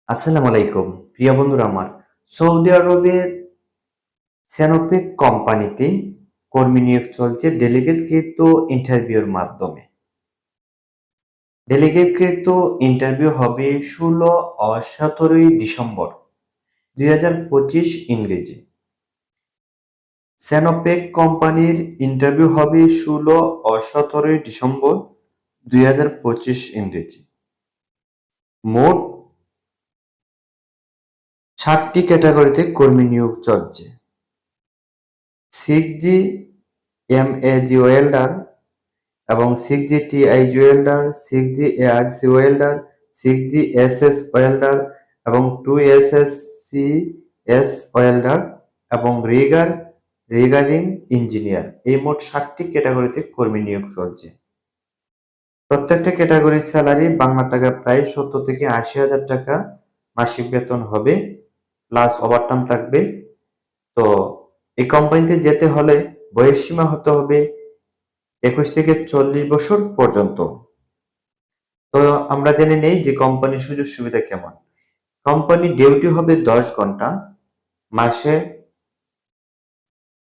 আসসালামু আলাইকুম প্রিয় বন্ধুরা আমার। সৌদি আরবের সেনোপেক কোম্পানিতে কর্মী নিয়োগ চলছে ডেলিগেটকৃত ইন্টারভিউর মাধ্যমে। ডেলিগেটকৃত ইন্টারভিউ হবে 16 ও 17 ডিসেম্বর 2025 ইংরেজি। সেনোপেক কোম্পানির ইন্টারভিউ হবে 16 ও 17 ডিসেম্বর 2025 ইংরেজি। মোট 7টি ক্যাটাগরিতে কর্মী নিয়োগ চলছে। 6G MAG ওয়েল্ডার এবং 6G TIG welder, 6G ARC welder, 6G SS welder এবং 2SS CS ওয়েল্ডার এবং রিগারিং ইঞ্জিনিয়ার, এই মোট 7টি ক্যাটাগরিতে কর্মী নিয়োগ চলছে। প্রত্যেকটা ক্যাটাগরির স্যালারি বাংলা টাকা প্রায় 70 থেকে 80,000 টাকা মাসিক বেতন হবে, প্লাস ওভারটাইম থাকবে। তো এই কোম্পানিতে যেতে হলে বয়সসীমা হতে হবে 21 থেকে 40 বছর পর্যন্ত। তো আমরা জেনে নেই যে কোম্পানির সুযোগ সুবিধা কেমন। কোম্পানি ডিউটি হবে 10 ঘন্টা, মাসে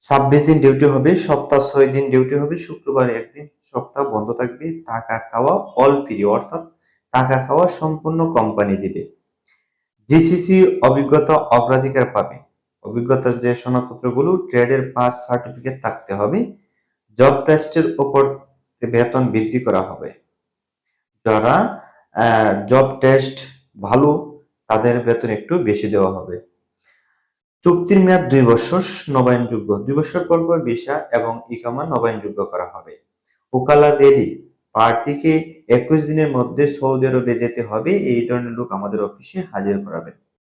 26 দিন ডিউটি হবে, সপ্তাহ 6 দিন ডিউটি হবে, শুক্রবার একদিন সপ্তাহ বন্ধ থাকবে। থাকা খাওয়া অল ফ্রি, অর্থাৎ থাকা খাওয়া সম্পূর্ণ কোম্পানি দিবে। জিসিসি অভিজ্ঞতা অগ্রাধিকার পাবে। অভিজ্ঞতার যে সনদপত্রগুলো, ট্রেডের পাস সার্টিফিকেট থাকতে হবে। জব টেস্টের উপর বেতন বৃদ্ধি করা হবে। যারা জব টেস্ট ভালো, তাদের বেতন একটু বেশি দেওয়া হবে। চুক্তির মেয়াদ 2 বছর, নবায়নযোগ্য। 2 বছর পর পর ভিসা এবং ইকামা নবায়নযোগ্য করা হবে। ওকালা রেডি, প্রার্থীকে 21 দিনের মধ্যে সৌদি আরবে যেতে হবে। এই ধরনের লোক আমাদের অফিসে হাজির করাবেন।